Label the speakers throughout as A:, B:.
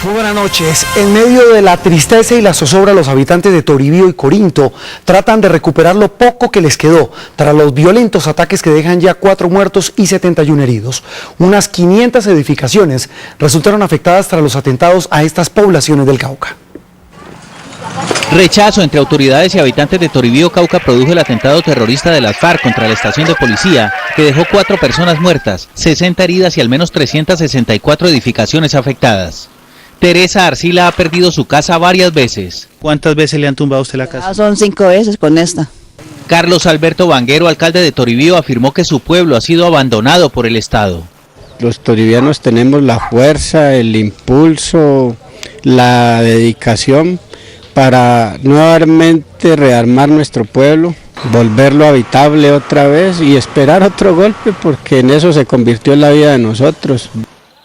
A: Muy buenas noches. En medio de la tristeza y la zozobra, los habitantes de Toribío y Corinto tratan de recuperar lo poco que les quedó tras los violentos ataques que dejan ya 4 muertos y 71 heridos. Unas 500 edificaciones resultaron afectadas tras los atentados a estas poblaciones del Cauca.
B: Rechazo entre autoridades y habitantes de Toribío, Cauca, produjo el atentado terrorista de las FARC contra la estación de policía, que dejó 4 personas muertas, 60 heridas y al menos 364 edificaciones afectadas. Teresa Arcila ha perdido su casa varias veces.
C: ¿Cuántas veces le han tumbado a usted la casa?
D: Son 5 veces con esta.
B: Carlos Alberto Vanguero, alcalde de Toribío, afirmó que su pueblo ha sido abandonado por el Estado.
E: Los toribianos tenemos la fuerza, el impulso, la dedicación para nuevamente rearmar nuestro pueblo, volverlo habitable otra vez y esperar otro golpe, porque en eso se convirtió en la vida de nosotros.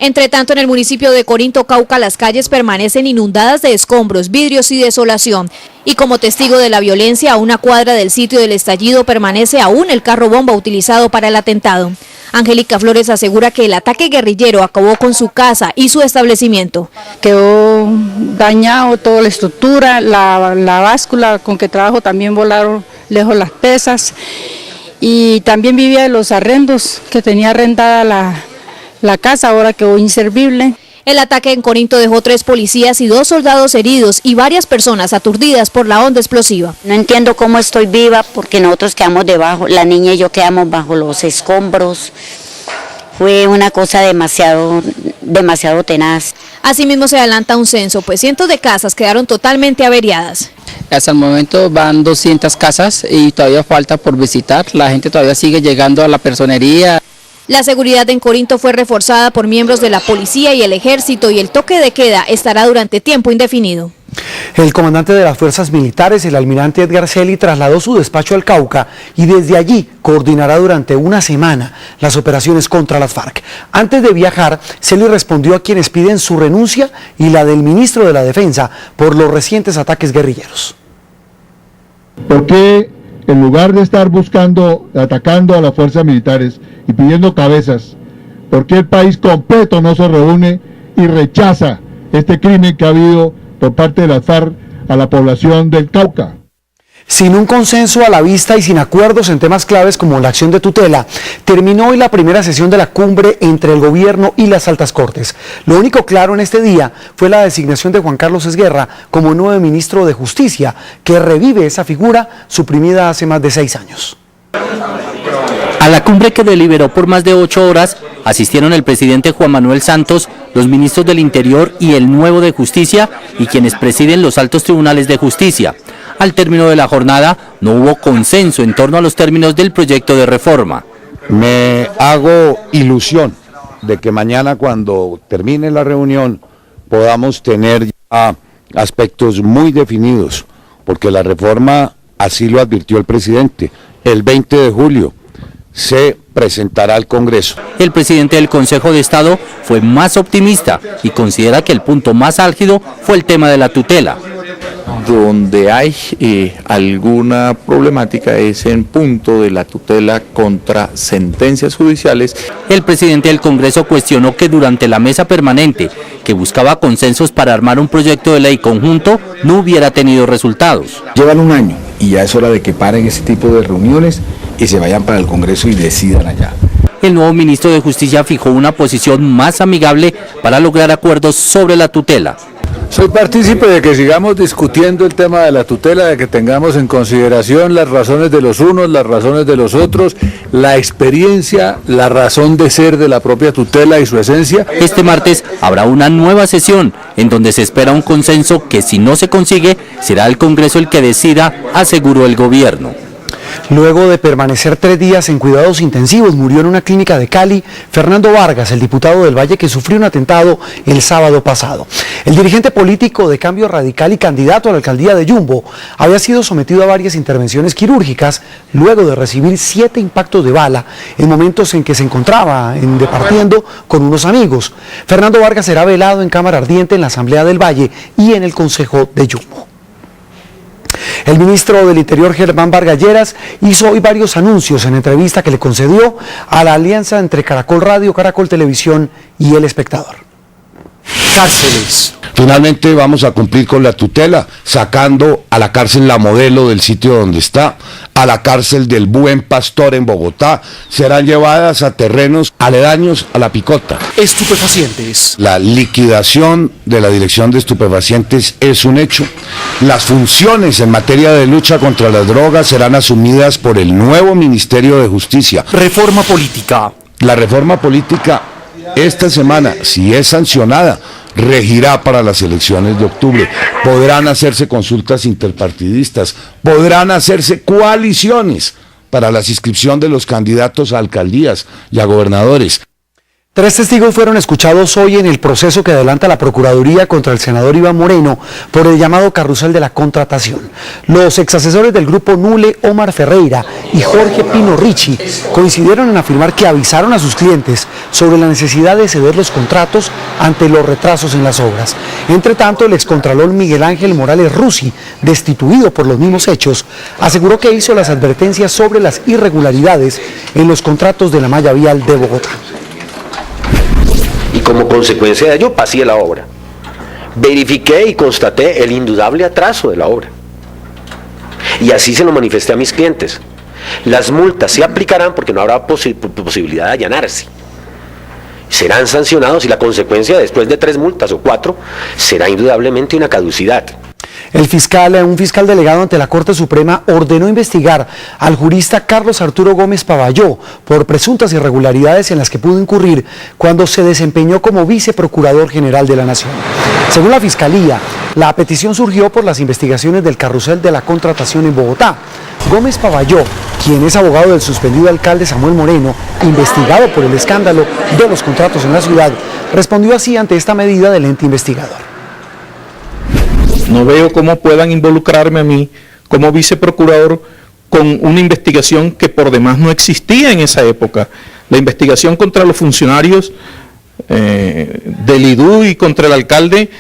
F: Entre tanto, en el municipio de Corinto, Cauca, las calles permanecen inundadas de escombros, vidrios y desolación. Y como testigo de la violencia, a una cuadra del sitio del estallido permanece aún el carro bomba utilizado para el atentado. Angélica Flores asegura que el ataque guerrillero acabó con su casa y su establecimiento.
D: Quedó dañado toda la estructura, la báscula con que trabajo también volaron lejos las pesas. Y también vivía de los arrendos, que tenía arrendada la casa, ahora quedó inservible.
F: El ataque en Corinto dejó 3 policías y 2 soldados heridos y varias personas aturdidas por la onda explosiva.
G: No entiendo cómo estoy viva porque nosotros quedamos debajo, la niña y yo quedamos bajo los escombros. Fue una cosa demasiado tenaz.
F: Asimismo se adelanta un censo, pues cientos de casas quedaron totalmente averiadas.
H: Hasta el momento van 200 casas y todavía falta por visitar. La gente todavía sigue llegando a la personería.
F: La seguridad en Corinto fue reforzada por miembros de la policía y el ejército y el toque de queda estará durante tiempo indefinido.
A: El comandante de las fuerzas militares, el almirante Edgar Celi, trasladó su despacho al Cauca y desde allí coordinará durante una semana las operaciones contra las FARC. Antes de viajar, Celi respondió a quienes piden su renuncia y la del ministro de la Defensa por los recientes ataques guerrilleros.
I: ¿Por qué en lugar de estar atacando a las fuerzas militares y pidiendo cabezas, por qué el país completo no se reúne y rechaza este crimen que ha habido por parte de las FARC a la población del Cauca?
A: Sin un consenso a la vista y sin acuerdos en temas claves como la acción de tutela, terminó hoy la primera sesión de la cumbre entre el gobierno y las altas cortes. Lo único claro en este día fue la designación de Juan Carlos Esguerra como nuevo ministro de Justicia, que revive esa figura suprimida hace más de 6 años.
B: A la cumbre, que deliberó por más de 8 horas, asistieron el presidente Juan Manuel Santos, los ministros del Interior y el nuevo de Justicia y quienes presiden los altos tribunales de justicia. Al término de la jornada no hubo consenso en torno a los términos del proyecto de reforma.
J: Me hago ilusión de que mañana, cuando termine la reunión, podamos tener ya aspectos muy definidos, porque la reforma, así lo advirtió el presidente, el 20 de julio se presentará al Congreso.
B: El presidente del Consejo de Estado fue más optimista y considera que el punto más álgido fue el tema de la tutela.
K: Donde hay alguna problemática es en punto de la tutela contra sentencias judiciales.
B: El presidente del Congreso cuestionó que durante la mesa permanente, que buscaba consensos para armar un proyecto de ley conjunto, no hubiera tenido resultados.
L: Llevan un año y ya es hora de que paren ese tipo de reuniones y se vayan para el Congreso y decidan allá.
B: El nuevo ministro de Justicia fijó una posición más amigable para lograr acuerdos sobre la tutela.
M: Soy partícipe de que sigamos discutiendo el tema de la tutela, de que tengamos en consideración las razones de los unos, las razones de los otros, la experiencia, la razón de ser de la propia tutela y su esencia.
B: Este martes habrá una nueva sesión en donde se espera un consenso que, si no se consigue, será el Congreso el que decida, aseguró el gobierno.
A: Luego de permanecer 3 días en cuidados intensivos, murió en una clínica de Cali Fernando Vargas, el diputado del Valle que sufrió un atentado el sábado pasado. El dirigente político de Cambio Radical y candidato a la alcaldía de Yumbo había sido sometido a varias intervenciones quirúrgicas luego de recibir 7 impactos de bala en momentos en que se encontraba departiendo con unos amigos. Fernando Vargas será velado en cámara ardiente en la Asamblea del Valle y en el Consejo de Yumbo. El ministro del Interior, Germán Vargas Lleras, hizo hoy varios anuncios en entrevista que le concedió a la alianza entre Caracol Radio, Caracol Televisión y El Espectador.
N: Cárceles,
J: Finalmente vamos a cumplir con la tutela, sacando a la cárcel La Modelo del sitio donde está, a la cárcel del Buen Pastor en Bogotá, serán llevadas a terrenos aledaños a La Picota.
A: Estupefacientes.
J: La liquidación de la Dirección de Estupefacientes es un hecho. Las funciones en materia de lucha contra las drogas serán asumidas por el nuevo Ministerio de Justicia.
A: Reforma política.
J: La reforma política esta semana, si es sancionada, regirá para las elecciones de octubre. Podrán hacerse consultas interpartidistas, podrán hacerse coaliciones para la inscripción de los candidatos a alcaldías y a gobernadores.
A: 3 testigos fueron escuchados hoy en el proceso que adelanta la Procuraduría contra el senador Iván Moreno por el llamado carrusel de la contratación. Los exasesores del grupo Nule, Omar Ferreira y Jorge Pino Ricci, coincidieron en afirmar que avisaron a sus clientes sobre la necesidad de ceder los contratos ante los retrasos en las obras. Entre tanto, el excontralor Miguel Ángel Morales Rusi, destituido por los mismos hechos, aseguró que hizo las advertencias sobre las irregularidades en los contratos de la malla vial de Bogotá.
N: Y como consecuencia de ello pasé la obra. Verifiqué y constaté el indudable atraso de la obra. Y así se lo manifesté a mis clientes. Las multas se aplicarán porque no habrá posibilidad de allanarse. Serán sancionados y la consecuencia después de 3 multas o 4 será indudablemente una caducidad.
A: Un fiscal delegado ante la Corte Suprema ordenó investigar al jurista Carlos Arturo Gómez Pavalló por presuntas irregularidades en las que pudo incurrir cuando se desempeñó como viceprocurador general de la Nación. Según la Fiscalía, la petición surgió por las investigaciones del carrusel de la contratación en Bogotá. Gómez Pavalló, quien es abogado del suspendido alcalde Samuel Moreno, investigado por el escándalo de los contratos en la ciudad, respondió así ante esta medida del ente investigador.
O: No veo cómo puedan involucrarme a mí como viceprocurador con una investigación que por demás no existía en esa época. La investigación contra los funcionarios del IDU y contra el alcalde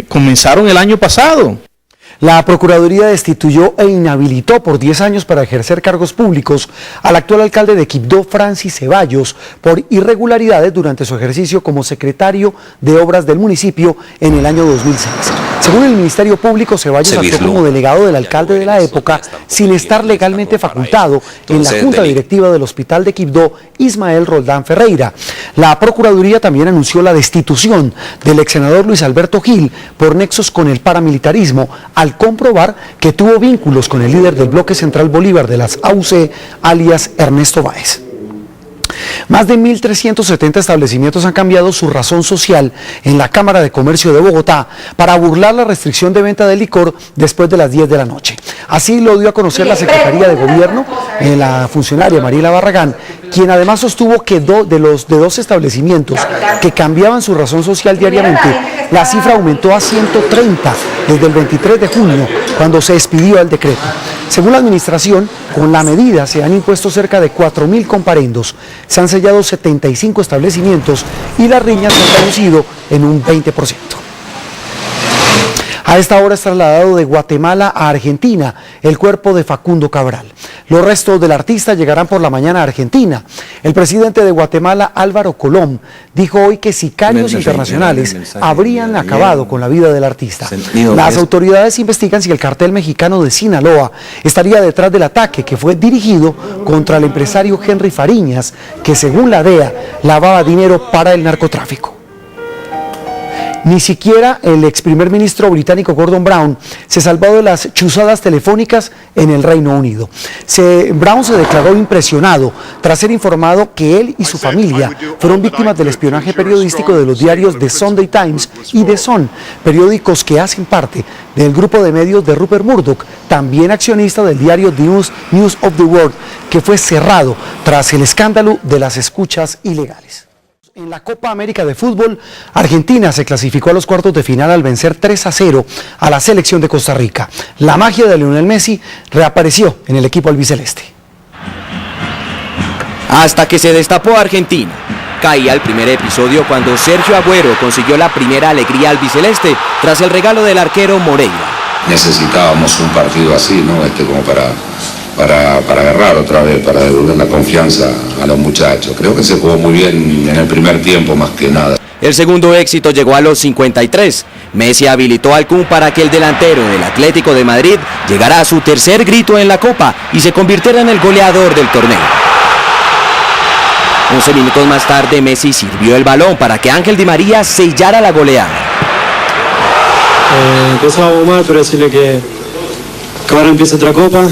O: comenzaron el año pasado.
A: La Procuraduría destituyó e inhabilitó por 10 años para ejercer cargos públicos al actual alcalde de Quibdó, Francis Ceballos, por irregularidades durante su ejercicio como secretario de Obras del municipio en el año 2006. Según el Ministerio Público, Ceballos actuó como delegado del alcalde de la época sin estar legalmente facultado en la Junta Directiva del Hospital de Quibdó, Ismael Roldán Ferreira. La Procuraduría también anunció la destitución del ex senador Luis Alberto Gil por nexos con el paramilitarismo, al comprobar que tuvo vínculos con el líder del Bloque Central Bolívar de las AUC, alias Ernesto Báez. Más de 1.370 establecimientos han cambiado su razón social en la Cámara de Comercio de Bogotá para burlar la restricción de venta de licor después de las 10 de la noche. Así lo dio a conocer la Secretaría de Gobierno, la funcionaria Mariela Barragán, quien además sostuvo que de dos establecimientos que cambiaban su razón social diariamente, la cifra aumentó a 130 desde el 23 de junio, cuando se expidió el decreto. Según la administración, con la medida se han impuesto cerca de 4.000 comparendos, se han sellado 75 establecimientos y las riñas se han reducido en un 20%. A esta hora es trasladado de Guatemala a Argentina el cuerpo de Facundo Cabral. Los restos del artista llegarán por la mañana a Argentina. El presidente de Guatemala, Álvaro Colom, dijo hoy que sicarios internacionales habrían acabado con la vida del artista. Las autoridades investigan si el cartel mexicano de Sinaloa estaría detrás del ataque que fue dirigido contra el empresario Henry Fariñas, que según la DEA lavaba dinero para el narcotráfico. Ni siquiera el ex primer ministro británico Gordon Brown se salvó de las chuzadas telefónicas en el Reino Unido. Brown se declaró impresionado tras ser informado que él y su familia fueron víctimas del espionaje periodístico de los diarios The Sunday Times y The Sun, periódicos que hacen parte del grupo de medios de Rupert Murdoch, también accionista del diario The News of the World, que fue cerrado tras el escándalo de las escuchas ilegales. En la Copa América de Fútbol, Argentina se clasificó a los cuartos de final al vencer 3-0 a la selección de Costa Rica. La magia de Lionel Messi reapareció en el equipo albiceleste.
P: Hasta que se destapó Argentina. Caía el primer episodio cuando Sergio Agüero consiguió la primera alegría albiceleste tras el regalo del arquero Moreira.
Q: Necesitábamos un partido así, ¿no? Como para agarrar otra vez, para devolver la confianza a los muchachos. Creo que se jugó muy bien en el primer tiempo más que nada.
P: El segundo éxito llegó a los 53. Messi habilitó al Kun para que el delantero del Atlético de Madrid llegara a su tercer grito en la Copa y se convirtiera en el goleador del torneo. 11 minutos más tarde, Messi sirvió el balón para que Ángel Di María sellara la goleada.
R: Pensábamos mal, pero decirle que ahora empieza otra Copa.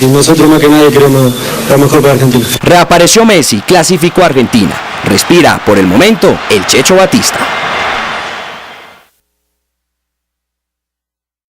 R: Y nosotros más que nadie queremos lo mejor para Argentina.
P: Reapareció Messi, clasificó a Argentina. Respira por el momento el Checho Batista.